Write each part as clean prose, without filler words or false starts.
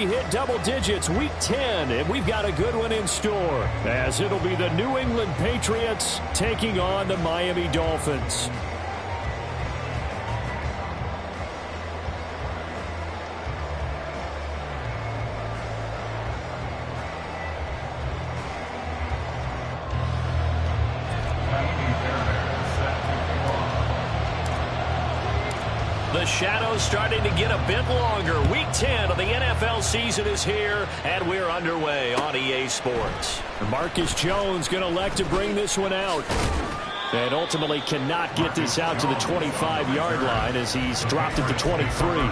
Hit double digits week 10, and we've got a good one in store, as it'll be the New England Patriots taking on the Miami Dolphins. The shadow's starting to get a bit longer. Week 10 of the NFL season is here, and we're underway on EA Sports. Marcus Jones going to elect to bring this one out, and ultimately cannot get this out to the 25-yard line as he's dropped at the 23.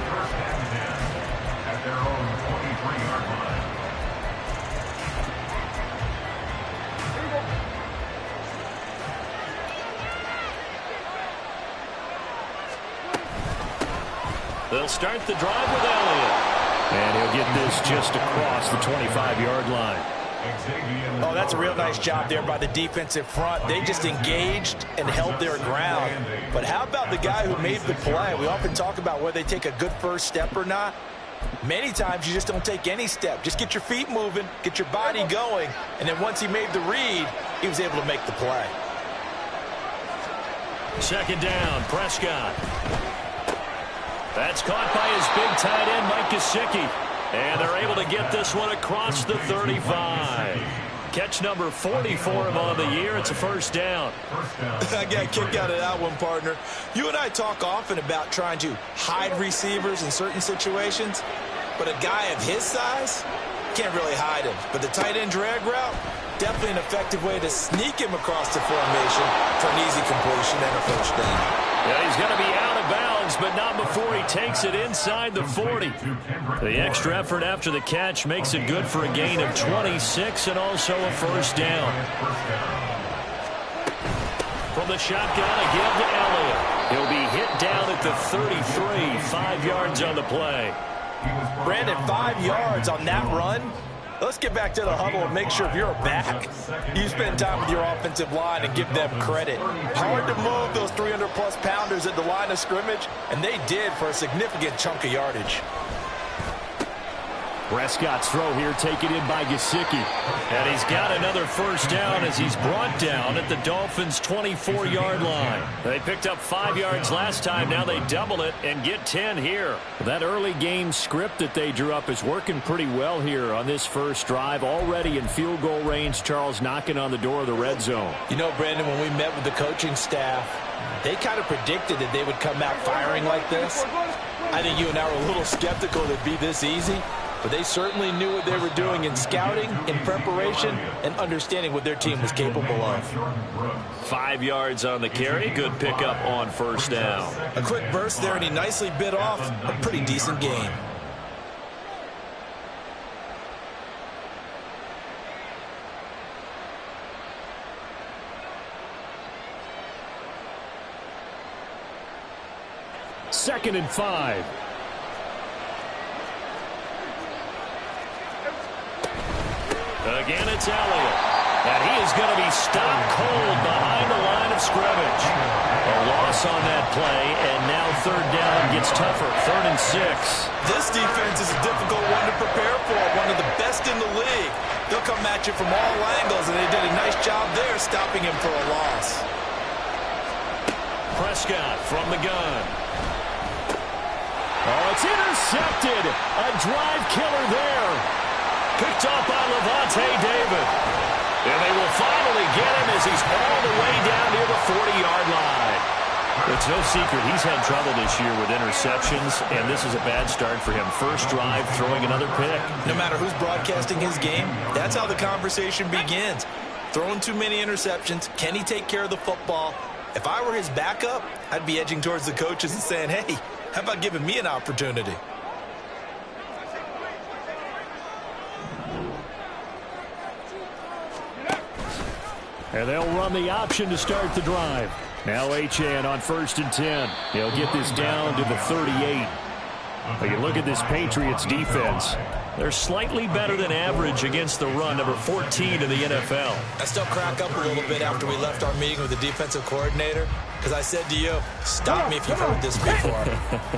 They'll start the drive with Elliott. And he'll get this just across the 25-yard line. Oh, that's a real nice job there by the defensive front. They just engaged and held their ground. But how about the guy who made the play? We often talk about whether they take a good first step or not. Many times you just don't take any step. Just get your feet moving, get your body going, and then once he made the read, he was able to make the play. Second down, Prescott. That's caught by his big tight end, Mike Gesicki. And they're able to get this one across the 35. Catch number 40 for him on the year. It's a first down. I got a kick out of that one, partner. You and I talk often about trying to hide receivers in certain situations. But a guy of his size can't really hide him. But the tight end drag route, definitely an effective way to sneak him across the formation for an easy completion and a first down. Yeah, he's going to be out of bounds, but not before he takes it inside the 40. The extra effort after the catch makes it good for a gain of 26 and also a first down. From the shotgun, a give to Elliott. He'll be hit down at the 33, 5 yards on the play. Brandon, 5 yards on that run. Let's get back to the huddle and make sure if you're back, you spend time with your offensive line and give them credit. Hard to move those 300-plus pounders at the line of scrimmage, and they did for a significant chunk of yardage. Prescott's throw here taken in by Gesicki. And he's got another first down as he's brought down at the Dolphins' 24-yard line. They picked up 5 yards last time. Now they double it and get 10 here. That early game script that they drew up is working pretty well here on this first drive. Already in field goal range, Charles knocking on the door of the red zone. You know, Brandon, when we met with the coaching staff, they kind of predicted that they would come out firing like this. I think you and I were a little skeptical it'd be this easy. But they certainly knew what they were doing in scouting, in preparation, and understanding what their team was capable of. 5 yards on the carry. Good pickup on first down. A quick burst there, and he nicely bit off a pretty decent gain. Second and 5. Again, it's Elliott. And he is going to be stopped cold behind the line of scrimmage. A loss on that play, and now third down gets tougher. 3rd and 6. This defense is a difficult one to prepare for, one of the best in the league. They'll come at you from all angles, and they did a nice job there stopping him for a loss. Prescott from the gun. Oh, it's intercepted. A drive killer there. Picked off by Levante David. And they will finally get him as he's all the way down near the 40-yard line. It's no secret he's had trouble this year with interceptions, and this is a bad start for him. First drive, throwing another pick. No matter who's broadcasting his game, that's how the conversation begins. Throwing too many interceptions. Can he take care of the football? If I were his backup, I'd be edging towards the coaches and saying, hey, how about giving me an opportunity? And they'll run the option to start the drive. Now Achane on 1st and 10. He'll get this down to the 38. But you look at this Patriots defense. They're slightly better than average against the run, number 14 in the NFL. I still crack up a little bit after we left our meeting with the defensive coordinator. Because I said to you, stop me if you've heard this before.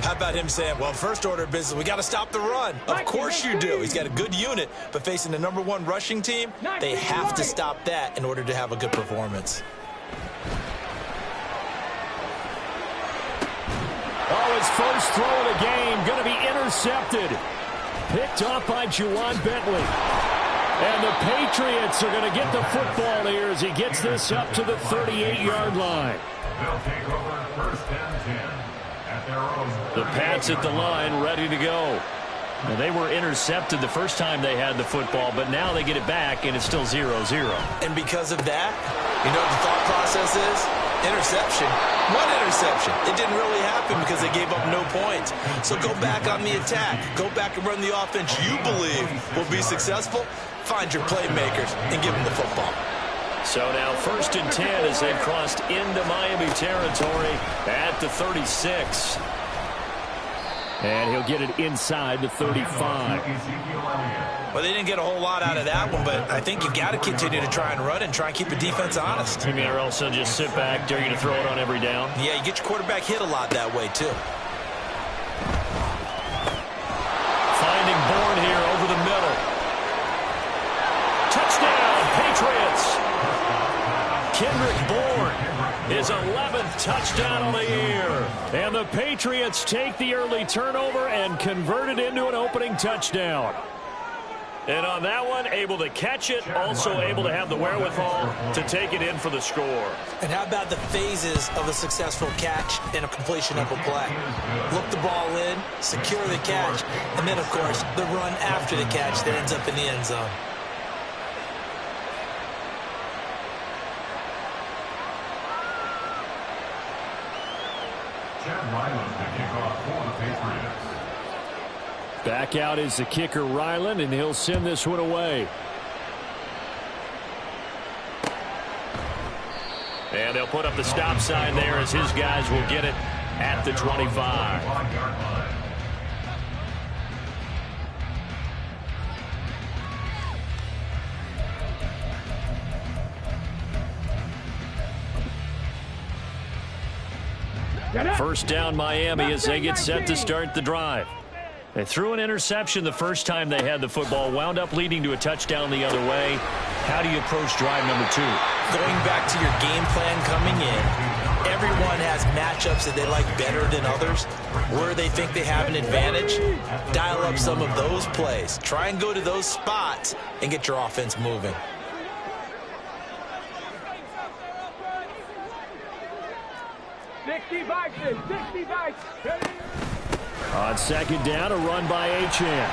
How about him saying, well, first order of business, we got to stop the run. Of course you do. He's got a good unit, but facing the #1 rushing team, they have to stop that in order to have a good performance. Oh, his first throw of the game going to be intercepted. Picked off by Juwan Bentley. And the Patriots are going to get the football here as he gets this up to the 38-yard line. They'll take over first and 10 at their own. The Pats at the line, ready to go. Now, they were intercepted the first time they had the football, but now they get it back, and it's still 0-0. And because of that, you know what the thought process is? Interception. One interception. It didn't really happen because they gave up no points. So go back on the attack. Go back and run the offense you believe will be successful. Find your playmakers and give them the football. So now first and 10 as they've crossed into Miami territory at the 36. And he'll get it inside the 35. Well, they didn't get a whole lot out of that one, but I think you got to continue to try and run and try and keep the defense honest. You mean or also just sit back, dare you to throw it on every down? Yeah, you get your quarterback hit a lot that way, too. Finding Bourne here over the middle. Touchdown, Patriots. Kendrick Bourne, his 11th touchdown on the year. And the Patriots take the early turnover and convert it into an opening touchdown. And on that one, able to catch it, also able to have the wherewithal to take it in for the score. And how about the phases of a successful catch and a completion of a play? Look the ball in, secure the catch, and then, of course, the run after the catch that ends up in the end zone. Back out is the kicker, Ryland, and he'll send this one away. And they'll put up the stop sign there as his guys will get it at the 25. First down, Miami, as they get set to start the drive. They threw an interception the first time they had the football, wound up leading to a touchdown the other way. How do you approach drive number 2? Going back to your game plan coming in, everyone has matchups that they like better than others. Where they think they have an advantage, dial up some of those plays. Try and go to those spots and get your offense moving. On second down, a run by Achane.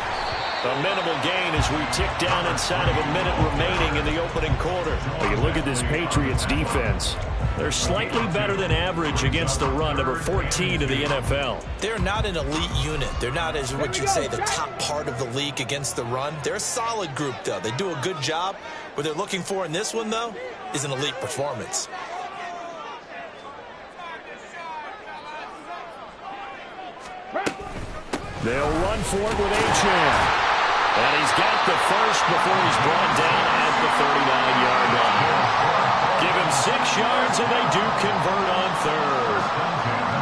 A minimal gain as we tick down inside of a minute remaining in the opening quarter. When you look at this Patriots defense, they're slightly better than average against the run, number 14 in the NFL. They're not an elite unit. They're not, as what you'd say, the top part of the league against the run. They're a solid group, though. They do a good job. What they're looking for in this one, though, is an elite performance. They'll run for it with Achane. And he's got the first before he's brought down at the 39-yard line. Give him 6 yards, and they do convert on third.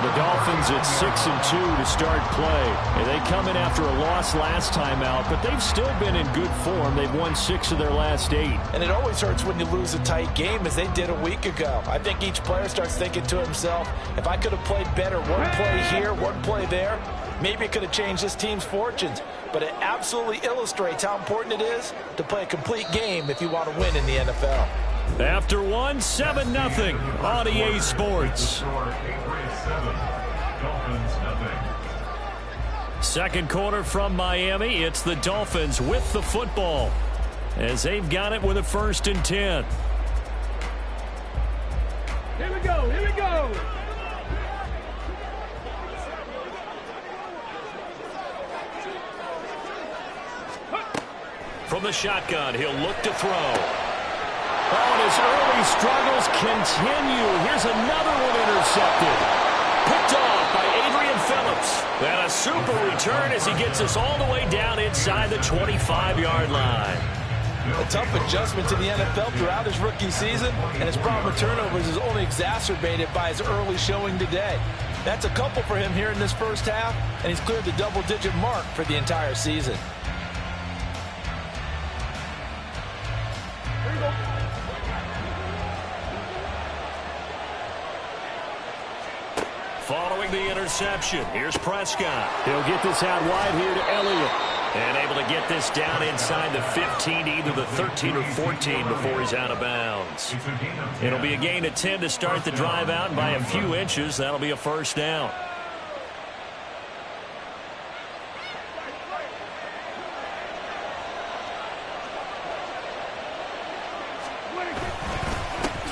The Dolphins at 6-2 to start play. And they come in after a loss last time out, but they've still been in good form. They've won 6 of their last 8. And it always hurts when you lose a tight game, as they did a week ago. I think each player starts thinking to himself, if I could have played better one play here, one play there, maybe it could have changed this team's fortunes. But it absolutely illustrates how important it is to play a complete game if you want to win in the NFL. After one, 7-0 on EA Sports. Second quarter from Miami. It's the Dolphins with the football as they've got it with a 1st and 10. Here we go, here we go. From the shotgun, he'll look to throw. Oh, and his early struggles continue. Here's another one intercepted. Picked off by Adrian Phillips. And a super return as he gets us all the way down inside the 25-yard line. A tough adjustment to the NFL throughout his rookie season, and his problem with turnovers is only exacerbated by his early showing today. That's a couple for him here in this first half, and he's cleared the double-digit mark for the entire season. Following the interception, here's Prescott. He'll get this out wide here to Elliott. And able to get this down inside the 15, either the 13 or 14 before he's out of bounds. It'll be a gain of 10 to start the drive out, and by a few inches, that'll be a first down.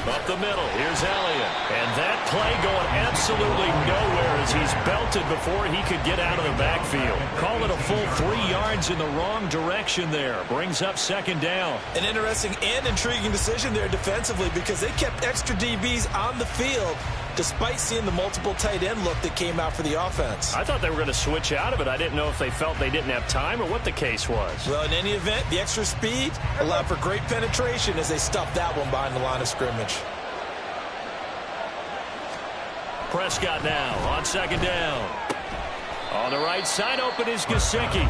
Up the middle, here's Elliott. And that play going absolutely nowhere as he's belted before he could get out of the backfield. Call it a full 3 yards in the wrong direction there. Brings up second down. An interesting and intriguing decision there defensively because they kept extra DBs on the field despite seeing the multiple tight end look that came out for the offense. I thought they were going to switch out of it. I didn't know if they felt they didn't have time or what the case was. Well, in any event, the extra speed allowed for great penetration as they stuffed that one behind the line of scrimmage. Prescott now on second down. On the right side open is Gesicki.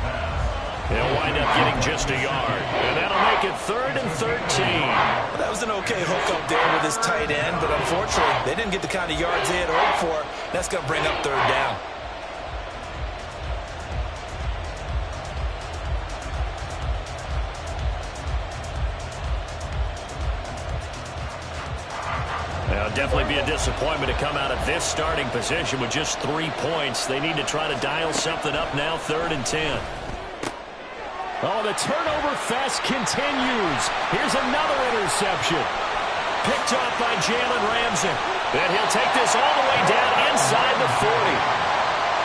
They'll wind up getting just a yard. And that'll make it 3rd and 13. Well, that was an okay hook up there with his tight end, but unfortunately, they didn't get the kind of yards they had hoped for. That's going to bring up 3rd down. It'll definitely be a disappointment to come out of this starting position with just 3 points. They need to try to dial something up now, 3rd and 10. Oh, the turnover fest continues. Here's another interception. Picked off by Jalen Ramsey. And he'll take this all the way down inside the 40.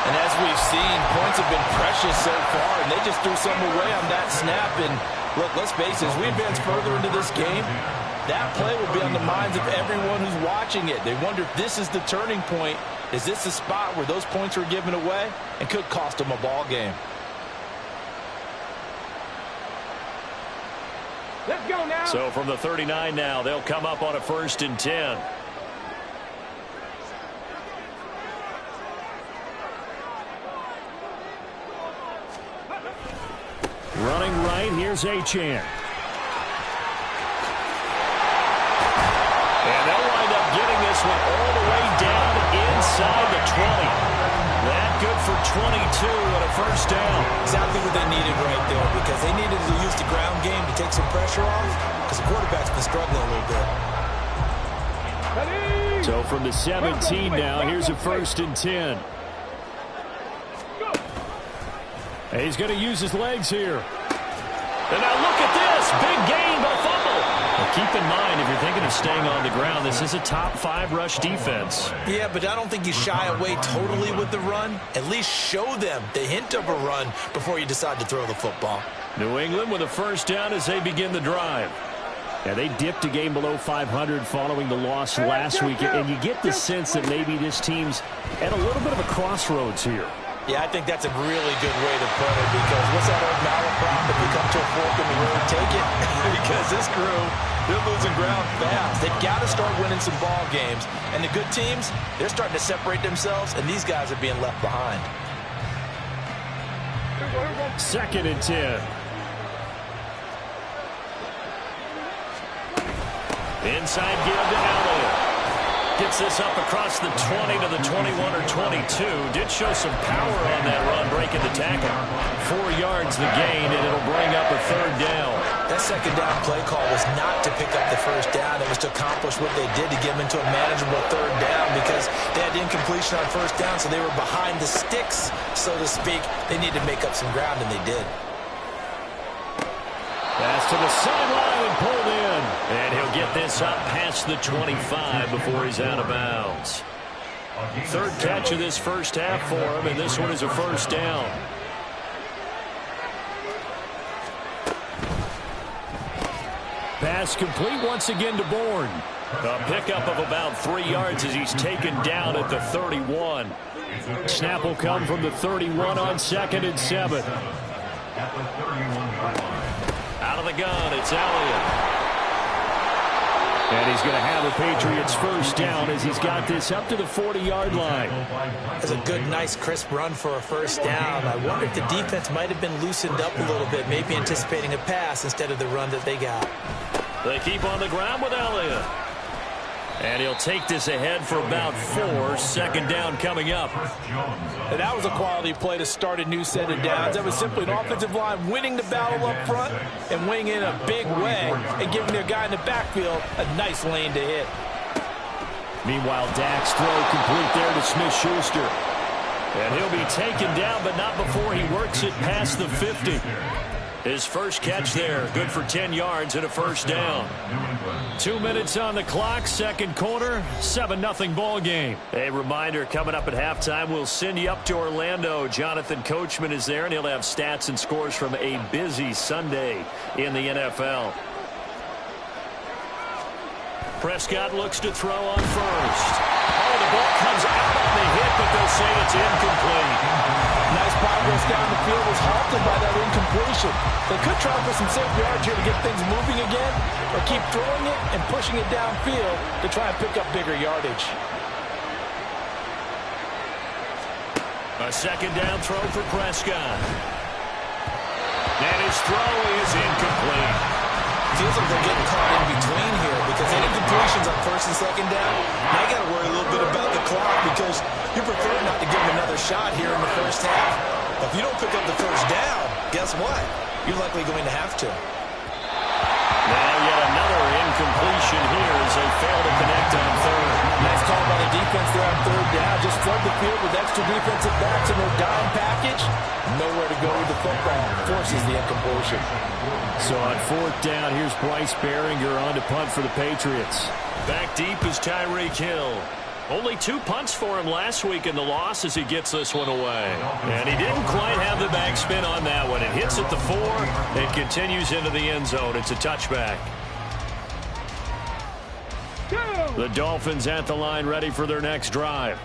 And as we've seen, points have been precious so far, and they just threw some away on that snap. And look, let's face it, as we advance further into this game, that play will be on the minds of everyone who's watching it. They wonder if this is the turning point. Is this the spot where those points were given away and could cost them a ball game? Let's go now. So from the 39 now, they'll come up on a 1st and 10. Running right, here's Achane. And they'll wind up getting this one all the way down inside the 20. That good for 22 and a first down. Exactly what they needed right there because they needed to use the ground game to take some pressure off because the quarterback's been struggling a little bit. So from the 17 now, here's a 1st and 10. And he's going to use his legs here. And now look at this. Big gain, but fumble. Well, keep in mind, if you're thinking of staying on the ground, this is a top 5 rush defense. Yeah, but I don't think you shy away totally with the run. At least show them the hint of a run before you decide to throw the football. New England with a first down as they begin the drive. Yeah, they dipped a game below 500 following the loss last week, and you get the sense that maybe this team's at a little bit of a crossroads here. Yeah, I think that's a really good way to put it because what's that old malaprop? If you come to a fork in the road, take it. Because this crew, they're losing ground fast. They've got to start winning some ball games. And the good teams, they're starting to separate themselves, and these guys are being left behind. 2nd and 10. Inside give to Elliott. Gets this up across the 20 to the 21 or 22. Did show some power on that run, breaking the tackle. 4 yards the gain, and it'll bring up a 3rd down. That second down play call was not to pick up the first down. It was to accomplish what they did to get them into a manageable 3rd down because they had incompletion on first down, so they were behind the sticks, so to speak. They needed to make up some ground, and they did. Pass to the sideline and pulled in. And he'll get this up past the 25 before he's out of bounds. 3rd catch of this first half for him, and this one is a first down. Pass complete once again to Bourne. A pickup of about 3 yards as he's taken down at the 31. Snap will come from the 31 on 2nd and 7. Out Out of the gun, it's Elliott. And he's going to have a Patriots first down as he's got this up to the 40-yard line. That's a good, nice, crisp run for a first down. I wonder if the defense might have been loosened up a little bit, maybe anticipating a pass instead of the run that they got. They keep on the ground with Elliott. And he'll take this ahead for about 4. Second down coming up. And that was a quality play to start a new set of downs. That was simply an offensive line winning the battle up front and winning in a big way and giving their guy in the backfield a nice lane to hit. Meanwhile, Dak's throw complete there to Smith-Schuster. And he'll be taken down, but not before he works it past the 50. His first catch there, good for 10 yards and a first down. 2 minutes on the clock, second quarter, 7-0 ball game. A reminder, coming up at halftime, we'll send you up to Orlando. Jonathan Coachman is there, and he'll have stats and scores from a busy Sunday in the NFL. Prescott looks to throw on first. Oh, the ball comes out on the hit, but they'll say it's incomplete. Nice progress down the field was halted by that incompletion. They could try for some safe yards here to get things moving again, or keep throwing it and pushing it downfield to try and pick up bigger yardage. A second down throw for Prescott. And his throw is incomplete. Feels like they're getting caught in between here because any incompletions on first and second down, now you got to worry a little bit about the clock because you prefer not to give them another shot here in the first half. But if you don't pick up the first down, guess what? You're likely going to have to. Now yet another incompletion here as they fail to connect on third. Nice call by the defense there on third down. Just flood the field with extra defensive backs in their dime package. Nowhere to go with the football. Forces the incompletion. So on fourth down, here's Bryce Behringer on to punt for the Patriots. Back deep is Tyreek Hill. Only 2 punts for him last week in the loss as he gets this one away. And he didn't quite have the backspin on that one. It hits at the 4 and continues into the end zone. It's a touchback. The Dolphins at the line ready for their next drive.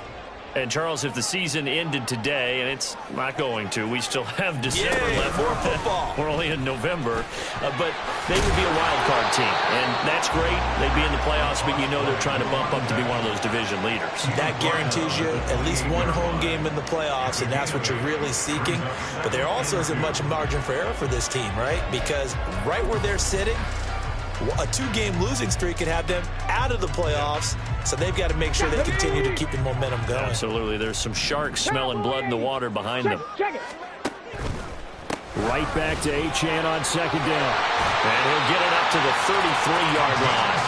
And, Charles, if the season ended today, and it's not going to, we still have December left. More football. We're only in November. But they would be a wild card team. And that's great. They'd be in the playoffs, but you know they're trying to bump up to be one of those division leaders. That guarantees you at least one home game in the playoffs, and that's what you're really seeking. But there also isn't much margin for error for this team, right? Because right where they're sitting, a 2-game losing streak could have them out of the playoffs, so they've got to make sure they continue to keep the momentum going. Absolutely. There's some sharks smelling blood in the water behind them. Right back to Achane on second down. And he'll get it up to the 33-yard line.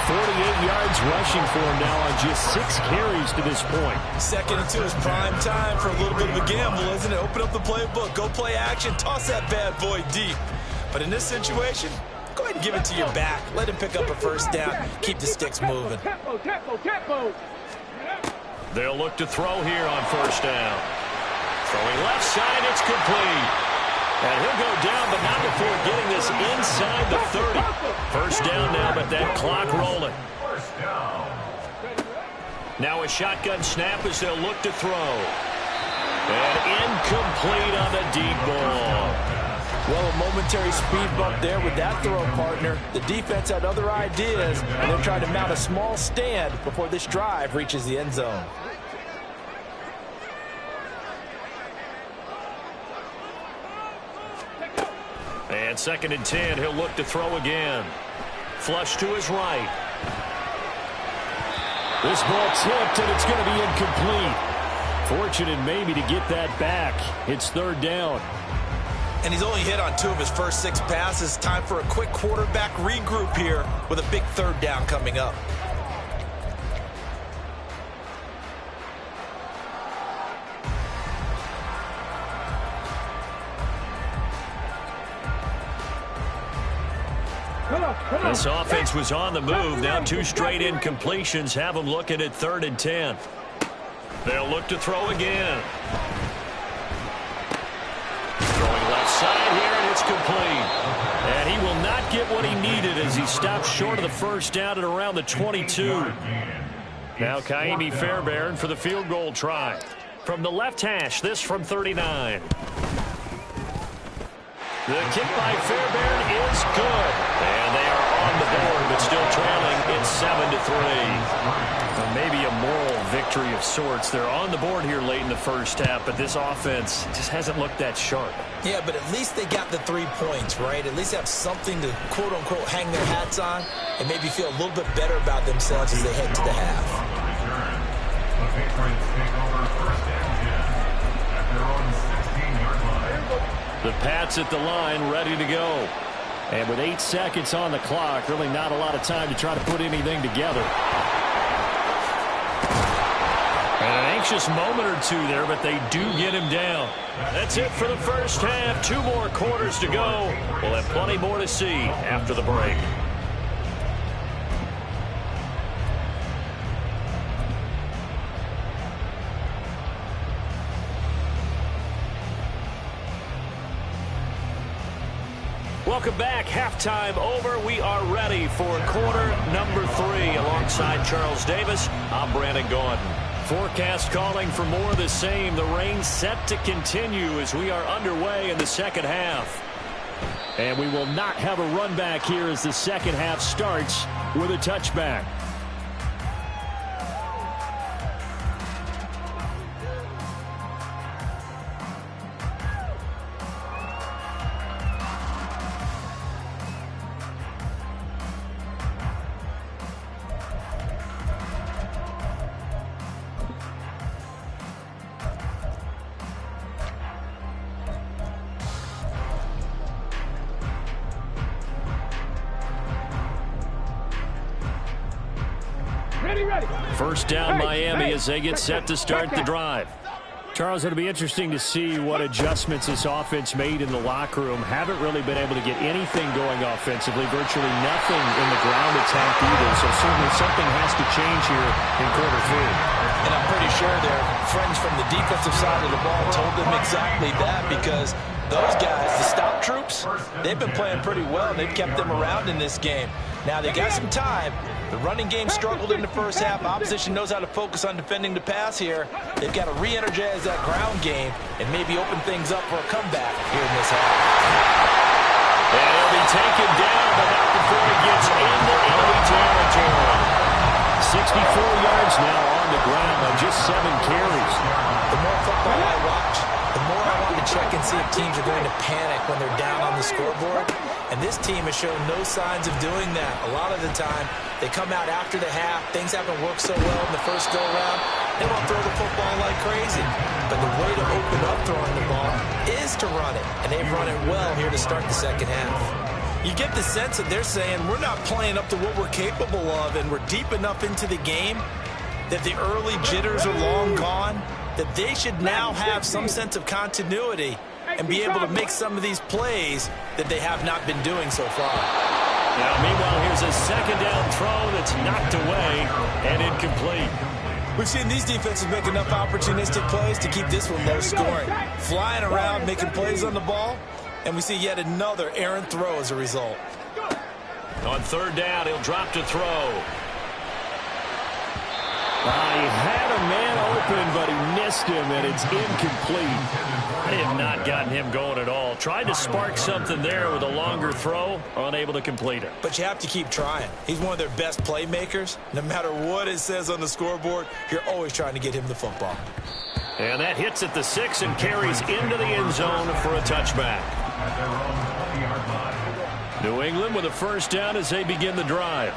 48 yards rushing for him now on just 6 carries to this point. Second and 2 is prime time for a little bit of a gamble, isn't it? Open up the playbook, go play action, toss that bad boy deep. But in this situation, go ahead and give it to your back. Let him pick up a first down. Keep the sticks moving. They'll look to throw here on first down. Throwing left side, it's complete. And he'll go down, but not before getting this inside the 30. First down now, but that clock rolling. Now a shotgun snap as they'll look to throw. And incomplete on the deep ball. Well, a momentary speed bump there with that throw, partner. The defense had other ideas, and they're trying to mount a small stand before this drive reaches the end zone. And second and 10, he'll look to throw again. Flush to his right. This ball tipped, and it's going to be incomplete. Fortunate maybe to get that back. It's third down. And he's only hit on 2 of his first 6 passes. Time for a quick quarterback regroup here with a big third down coming up. This offense was on the move. Now 2 straight incompletions have them looking at third and 10. They'll look to throw again. Throwing left side here, and it's complete. And he will not get what he needed as he stops short of the first down at around the 22. Now Kaimi Fairbairn for the field goal try. From the left hash, this from 39. The kick by Fairbairn is good. And they are on the board, but still trailing. It's 7-3. Well, maybe a moral victory of sorts. They're on the board here late in the first half, but this offense just hasn't looked that sharp. Yeah, but at least they got the 3 points, right? At least have something to, quote-unquote, hang their hats on and maybe feel a little bit better about themselves as they head to the half. The Patriots take over first and 10 at their own 16-yard line. The Pats at the line, ready to go. And with 8 seconds on the clock, really not a lot of time to try to put anything together. And an anxious moment or two there, but they do get him down. That's it for the first half. 2 more quarters to go. We'll have plenty more to see after the break. Welcome back. Halftime over. We are ready for quarter number 3. Alongside Charles Davis, I'm Brandon Gordon. Forecast calling for more of the same. The rain set to continue as we are underway in the second half. And we will not have a run back here as the second half starts with a touchback. First down, Miami, as they get set to start the drive. Charles, it'll be interesting to see what adjustments this offense made in the locker room. Haven't really been able to get anything going offensively, virtually nothing in the ground attack either. So certainly something has to change here in quarter 3. And I'm pretty sure their friends from the defensive side of the ball told them exactly that, because those guys, the stop troops, they've been playing pretty well. They've kept them around in this game. Now they got some time. The running game struggled in the first half. Opposition knows how to focus on defending the pass here. They've got to re-energize that ground game and maybe open things up for a comeback here in this half. And he'll be taken down, but not before he gets into enemy territory. 64 yards now on the ground on just 7 carries. The more football I watch, the more I want to check and see if teams are going to panic when they're down on the scoreboard. And this team has shown no signs of doing that. A lot of the time, they come out after the half. Things haven't worked so well in the first go-around. They want to throw the football like crazy. But the way to open up throwing the ball is to run it. And they've run it well here to start the second half. You get the sense that they're saying we're not playing up to what we're capable of, and we're deep enough into the game that the early jitters are long gone, that they should now have some sense of continuity and be able to make some of these plays that they have not been doing so far. Now, meanwhile, here's a second down throw that's knocked away and incomplete. We've seen these defenses make enough opportunistic plays to keep this one low scoring. Flying around, making plays on the ball, and we see yet another errant throw as a result. On third down, he'll drop to throw. He had a man open, but he missed him, and it's incomplete. I have not gotten him going at all. Tried to spark something there with a longer throw, unable to complete it. But you have to keep trying. He's one of their best playmakers. No matter what it says on the scoreboard, you're always trying to get him the football. And that hits at the 6 and carries into the end zone for a touchback. New England with a first down as they begin the drive.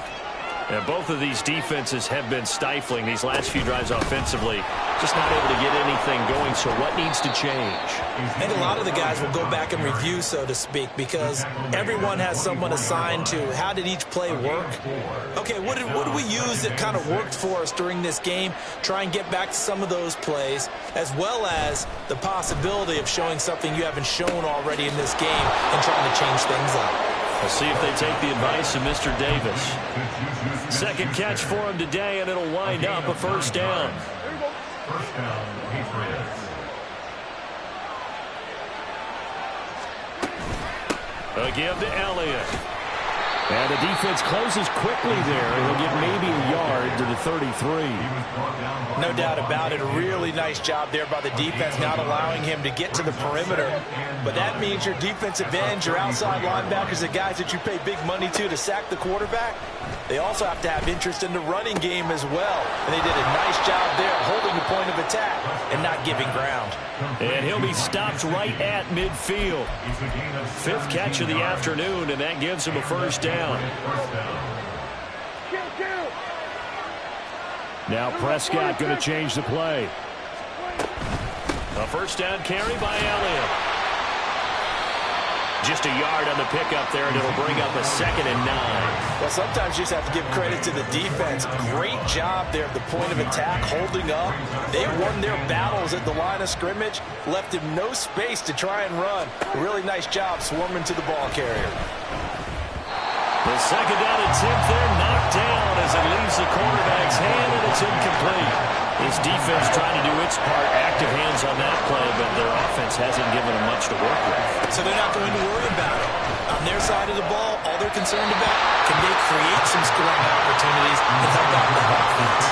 And both of these defenses have been stifling these last few drives offensively. Just not able to get anything going, so what needs to change? I think a lot of the guys will go back and review, so to speak, because everyone has someone assigned to how did each play work. Okay, what did we use that kind of worked for us during this game? Try and get back to some of those plays, as well as the possibility of showing something you haven't shown already in this game and trying to change things up. We'll see if they take the advice of Mr. Davis. Second catch for him today, and it'll wind up a first down. First down, Patriots. A give to Elliott. And the defense closes quickly there. He'll get maybe a yard to the 33. No doubt about it. A really nice job there by the defense, not allowing him to get to the perimeter. But that means your defensive ends, your outside linebackers, the guys that you pay big money to sack the quarterback, they also have to have interest in the running game as well. And they did a nice job there holding the point of attack and not giving ground. And he'll be stopped right at midfield. 5th catch of the afternoon, and that gives him a first down. Now Prescott going to change the play. A first down carry by Elliott. Just a yard on the pickup there, and it'll bring up a 2nd and 9. Well, sometimes you just have to give credit to the defense. Great job there at the point of attack, holding up. They won their battles at the line of scrimmage, left him no space to try and run. Really nice job swarming to the ball carrier. The 2nd down attempt there knocked down as it leaves the quarterback's hand, and it's incomplete. His defense trying to do its part, active hands on that play, but their offense hasn't given them much to work with. So they're not going to worry about it. On their side of the ball, all they're concerned about, can they create some scoring opportunities and help out the offense.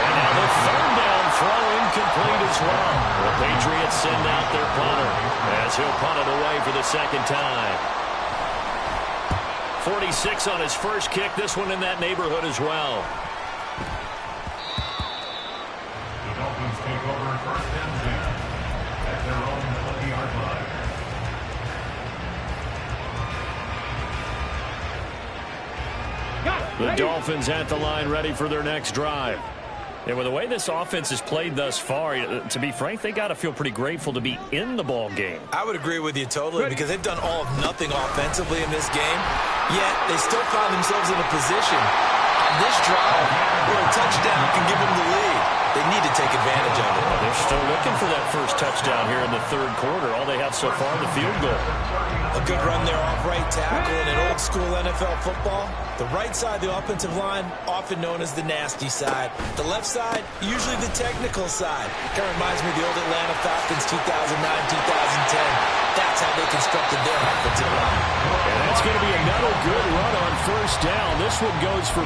And now the 3rd down throw incomplete as well. The Patriots send out their punter as he'll punt it away for the 2nd time. 46 on his first kick, this one in that neighborhood as well. The Dolphins take over 1st and 10 at their own 20-yard line. The Dolphins at the line, ready for their next drive. And with the way this offense has played thus far, to be frank, they got to feel pretty grateful to be in the ball game. I would agree with you totally, because they've done all of nothing offensively in this game, yet they still find themselves in a position on this drive where a touchdown can give them the lead. They need to take advantage of it. They're still looking for that first touchdown here in the 3rd quarter. All they have so far, the field goal. A good run there off right tackle in an old school NFL football. The right side, the offensive line, often known as the nasty side. The left side, usually the technical side. Kind of reminds me of the old Atlanta Falcons 2009, 2010. That's how they constructed their offensive line. And that's going to be another good run on first down. This one goes for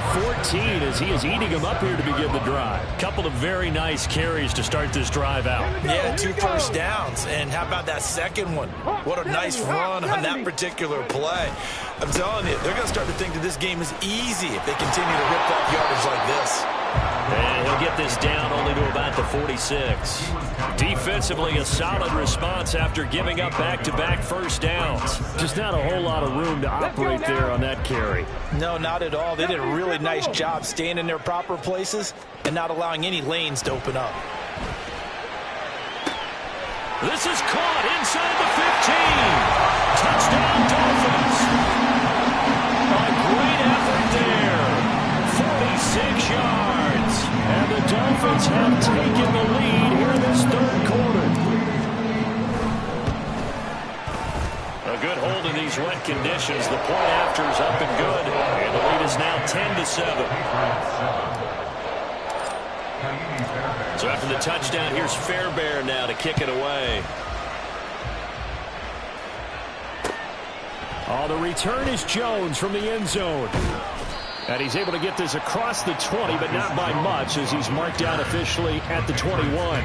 14 as he is eating them up here to begin the drive. Couple of very nice carries to start this drive out. Yeah, 2 first downs. And how about that second one? What a nice run on that particular play. I'm telling you, they're going to start to think that this game is easy if they continue to rip off yardage like this. And he'll get this down only to about the 46. Defensively, a solid response after giving up back-to-back first downs. Just not a whole lot of room to operate there on that carry. No, not at all. They did a really nice job staying in their proper places and not allowing any lanes to open up. This is caught inside the 15. Touchdown, Dolphins. A great effort there. 46 yards. And the Dolphins have taken the lead here in this 3rd quarter. A good hold in these wet conditions. The point after is up and good. And the lead is now 10-7. So after the touchdown, here's Fairbairn now to kick it away. Oh, the return is Jones from the end zone. And he's able to get this across the 20, but not by much, as he's marked down officially at the 21.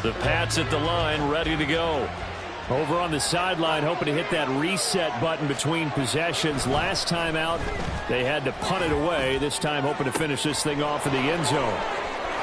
The Pats at the line, ready to go. Over on the sideline, hoping to hit that reset button between possessions. Last time out, they had to punt it away. This time, hoping to finish this thing off in the end zone.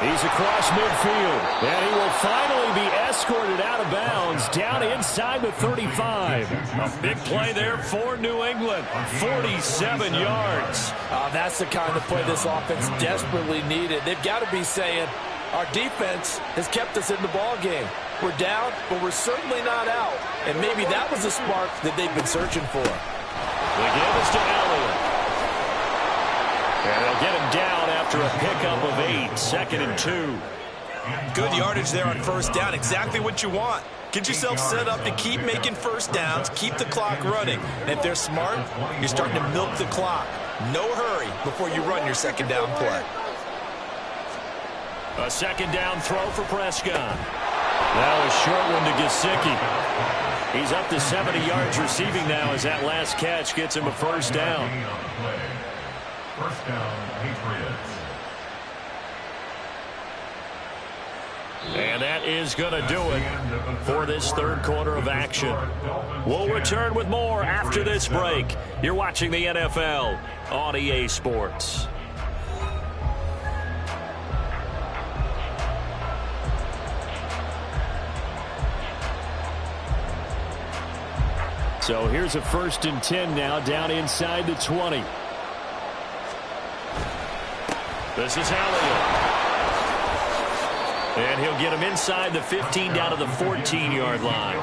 He's across midfield, and he will finally be escorted out of bounds down inside the 35. A big play there for New England, 47 yards. That's the kind of play this offense desperately needed. They've got to be saying, our defense has kept us in the ball game. We're down, but we're certainly not out. And maybe that was the spark that they've been searching for. The give is to Elliott. And they'll get him down after a pickup of 8, 2nd and 2. Good yardage there on first down. Exactly what you want. Get yourself set up to keep making first downs, keep the clock running. And if they're smart, you're starting to milk the clock. No hurry before you run your second down play. A second down throw for Prescott. Now a short one to Gesicki. He's up to 70 yards receiving now as that last catch gets him a first down. First down, Patriots. And that is going to do it for this third quarter of action. We'll return with more after this break. You're watching the NFL on EA Sports. So here's a 1st and 10 now, down inside the 20. This is Elliott. And he'll get him inside the 15 down to the 14-yard line.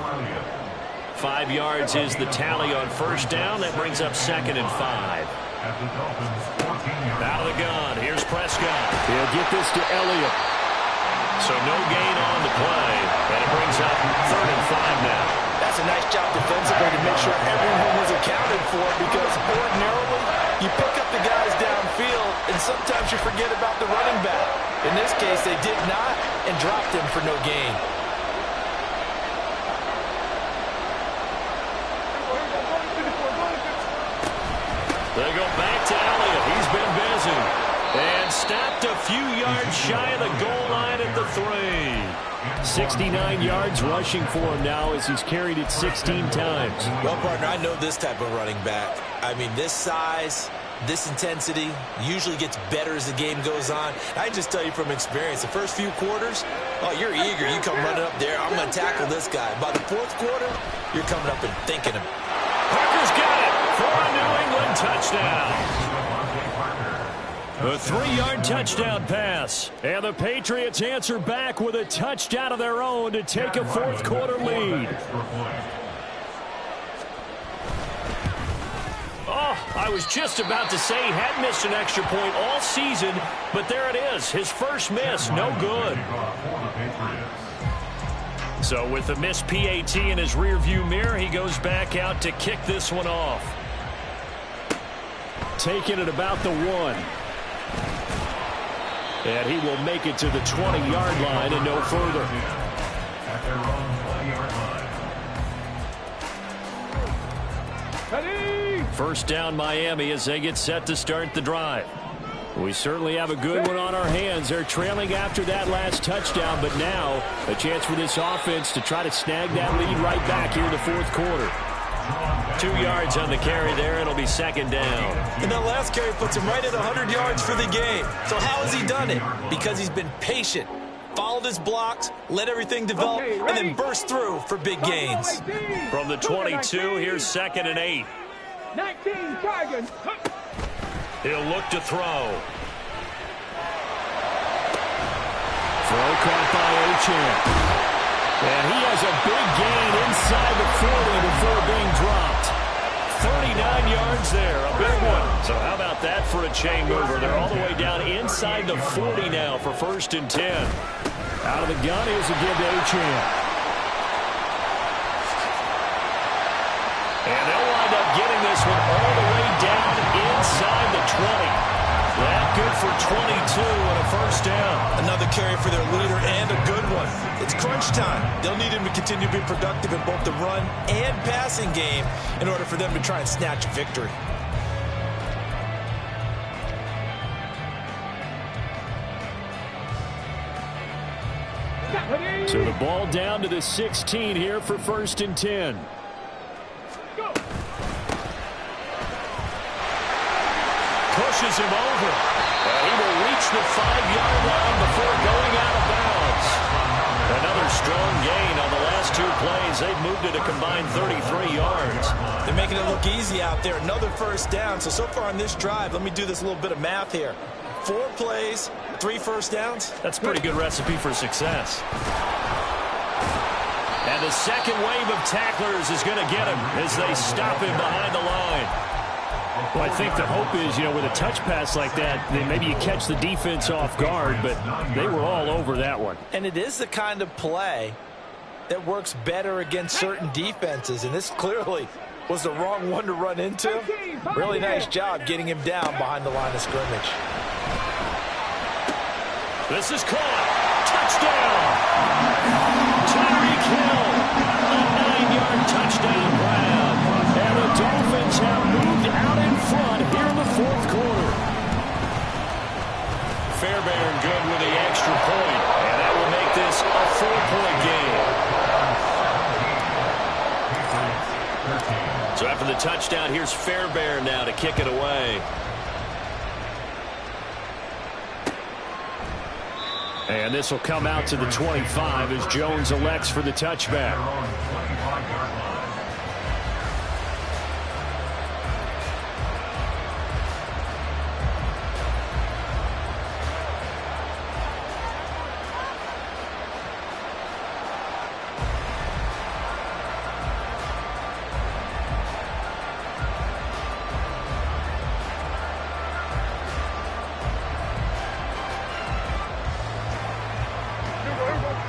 5 yards is the tally on first down. That brings up 2nd and 5. Out of the gun. Here's Prescott. He'll get this to Elliott. So no gain on the play. And it brings up 3rd and 5 now. That's a nice job defensively to make sure everyone was accounted for, because ordinarily you pick up the guys downfield and sometimes you forget about the running back. In this case, they did not and dropped him for no gain. They go back to Elliott. He's been busy. And stopped a few yards shy of the goal line at the 3. 69 yards rushing for him now as he's carried it 16 times. Well, partner, I know this type of running back. I mean, this size, this intensity usually gets better as the game goes on. I can just tell you from experience, the first few quarters, oh, you're eager. You come running up there, I'm going to tackle this guy. By the 4th quarter, you're coming up and thinking him. Parker's got it for a New England touchdown. A 3-yard touchdown pass. And the Patriots answer back with a touchdown of their own to take a 4th quarter lead. Oh, I was just about to say he had missed an extra point all season, but there it is. His first miss, no good. So with the missed PAT in his rearview mirror, he goes back out to kick this one off. Taking it about the 1. And he will make it to the 20-yard line and no further. At their own 20-yard line. Ready? First down Miami as they get set to start the drive. We certainly have a good one on our hands. They're trailing after that last touchdown, but now a chance for this offense to try to snag that lead right back here in the 4th quarter. 2 yards on the carry there. It'll be 2nd down. And that last carry puts him right at 100 yards for the game. So how has he done it? Because he's been patient, followed his blocks, let everything develop, and then burst through for big gains. From the 22, here's 2nd and 8. 19 Tigers. He'll look to throw. Throw caught by Achane. And he has a big gain inside the 40 before being dropped. 39 yards there, a big one. So how about that for a chain mover? They're all the way down inside the 40 now for 1st and 10. Out of the gun, here's a give to Achane. And they'll wind up getting this one all the way down inside the 20. That good for 22 and a first down. Another carry for their leader and a good one. It's crunch time. They'll need him to continue to be productive in both the run and passing game in order for them to try and snatch a victory. So the ball down to the 16 here for 1st and 10. Pushes him over. He will reach the 5-yard line before going out of bounds. Another strong gain on the last 2 plays. They've moved it a combined 33 yards. They're making it look easy out there. Another first down. So far on this drive, let me do this little bit of math here. 4 plays, 3 first downs. That's a pretty good recipe for success. And the second wave of tacklers is going to get him as they stop him behind the line. Well, I think the hope is, with a touch pass like that, then maybe you catch the defense off guard, but they were all over that one. And it is the kind of play that works better against certain defenses, and this clearly was the wrong one to run into. Really nice job getting him down behind the line of scrimmage. This is caught. Touchdown. Tyreek Hill. A 9-yard touchdown grab. And the Dolphins have moved out in front here in the fourth quarter. Fairbairn good with the extra point. And that will make this a 4-point game. So after the touchdown, here's Fairbairn now to kick it away. And this will come out to the 25 as Jones elects for the touchback.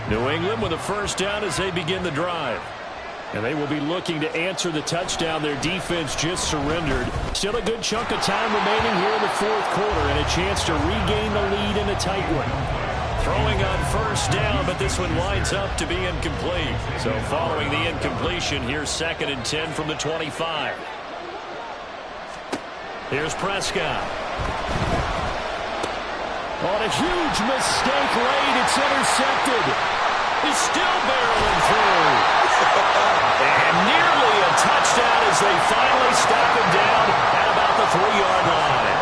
New England with a first down as they begin the drive. And they will be looking to answer the touchdown their defense just surrendered. Still a good chunk of time remaining here in the fourth quarter and a chance to regain the lead in a tight one. Throwing on first down, but this one winds up to be incomplete. So following the incompletion, here's 2nd and 10 from the 25. Here's Prescott. On a huge mistake late, it's intercepted. He's still barreling through. And nearly a touchdown as they finally stop him down at about the 3-yard line.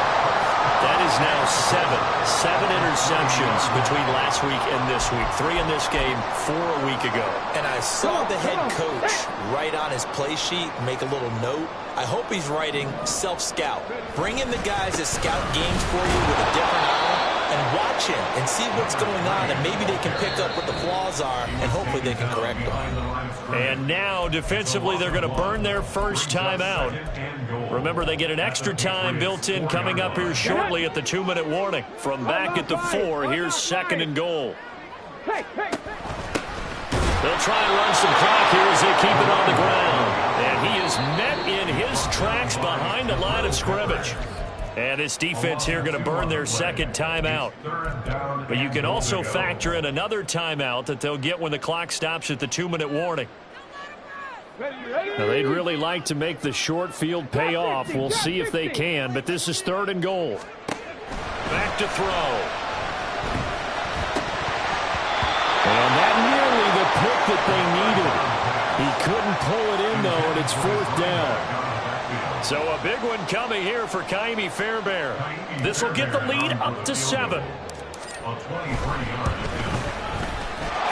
That is now 7 interceptions between last week and this week. 3 in this game, 4 a week ago. And I saw the head coach write on his play sheet, make a little note. I hope he's writing self-scout. Bring in the guys that scout games for you with a different eye and watch him and see what's going on, and maybe they can pick up what the flaws are, and hopefully they can correct them. And now, defensively, they're going to burn their first time out. Remember, they get an extra time built in coming up here shortly at the 2-minute warning. From back at the 4, here's 2nd and goal. They'll try and run some clock here as they keep it on the ground. And he is met in his tracks behind the line of scrimmage. And this defense here going to burn their second timeout. But you can also factor in another timeout that they'll get when the clock stops at the 2-minute warning. Now, they'd really like to make the short field pay off. We'll see if they can, but this is 3rd and goal. Back to throw. And that nearly the pick that they needed. He couldn't pull it in, though, and it's 4th down. So a big one coming here for Ka'imi Fairbairn. This will get the lead up to 7.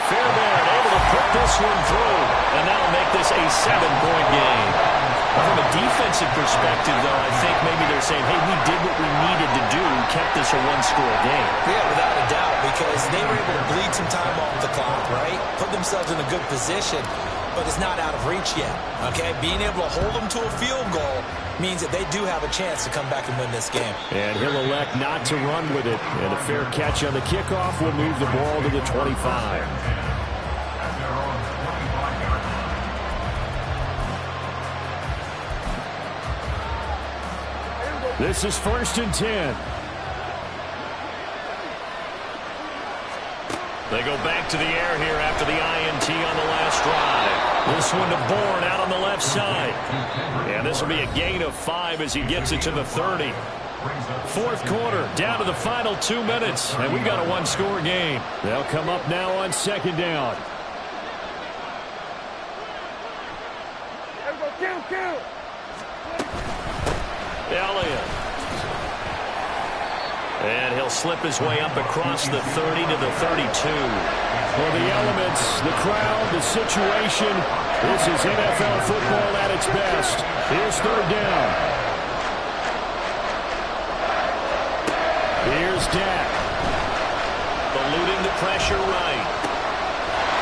Fairbairn able to put this one through, and that'll make this a 7-point game. From a defensive perspective, though, I think maybe they're saying, hey, we did what we needed to do, kept this a 1-score game. Yeah, without a doubt, because they were able to bleed some time off the clock, right? Put themselves in a good position, but it's not out of reach yet, okay? Being able to hold them to a field goal means that they do have a chance to come back and win this game. And he'll elect not to run with it. And a fair catch on the kickoff will move the ball to the 25. This is 1st and 10. They go back to the air here after the INT on the last drive. This one to Bourne out on the left side. And this will be a gain of 5 as he gets it to the 30. Fourth quarter, down to the final 2 minutes, and we've got a 1-score game. They'll come up now on 2nd down. Elliott. And he'll slip his way up across the 30 to the 32. Well, the elements, the crowd, the situation, this is NFL football at its best. Here's 3rd down. Here's Dak. Eluding the pressure right.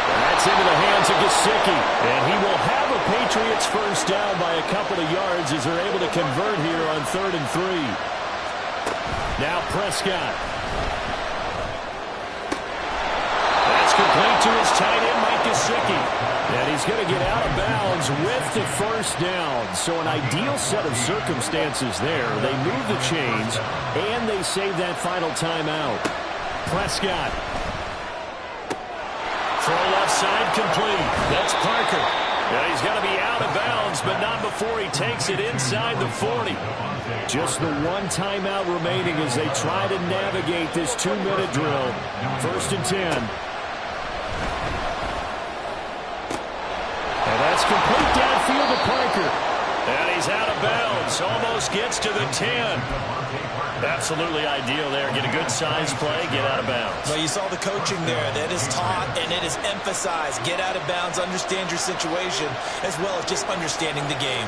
And that's into the hands of Gesicki. And he will have a Patriots first down by a couple of yards as they're able to convert here on 3rd and 3. Now Prescott. That's It's complete to his tight end, Mike Gesicki. And he's going to get out of bounds with the first down. So an ideal set of circumstances there. They move the chains, and they save that final timeout. Prescott. Throw left side complete. That's Parker. And he's got to be out of bounds, but not before he takes it inside the 40. Just the one timeout remaining as they try to navigate this 2-minute drill. 1st and 10. And that's complete downfield to Parker. And he's out of bounds. Almost gets to the 10. Absolutely ideal there. Get a good size play, get out of bounds. Well, you saw the coaching there. That is taught and it is emphasized. Get out of bounds, understand your situation, as well as just understanding the game.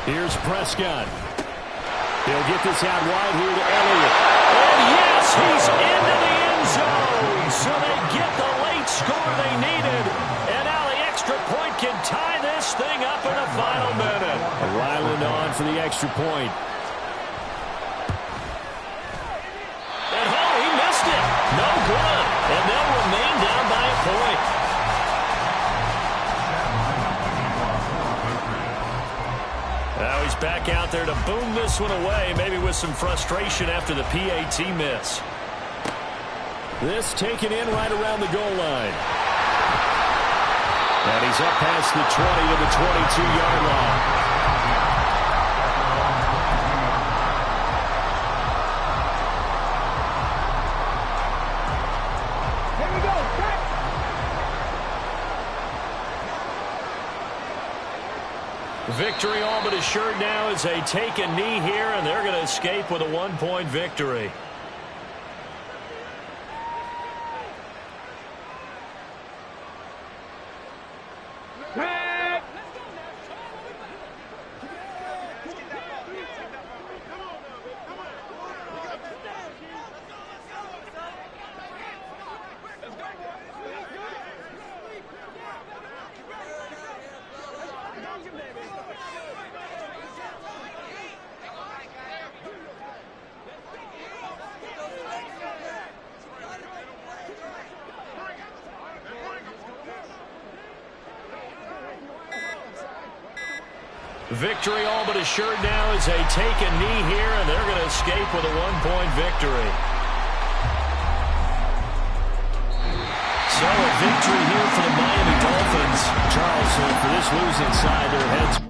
Here's Prescott. He'll get this out wide here to Elliott. And yes, he's into the end zone. So they get the late score they needed. And now the extra point can tie this thing up in the final minute. Ryland on for the extra point. No good. And they'll remain down by a point. Now he's back out there to boom this one away, maybe with some frustration after the PAT miss. This taken in right around the goal line. And he's up past the 20 to the 22-yard line. Victory all but assured now as they take a knee here, and they're going to escape with a 1-point victory. Victory all but assured now as they take a knee here, and they're going to escape with a 1-point victory. So a victory here for the Miami Dolphins. Charles, for this losing side, their heads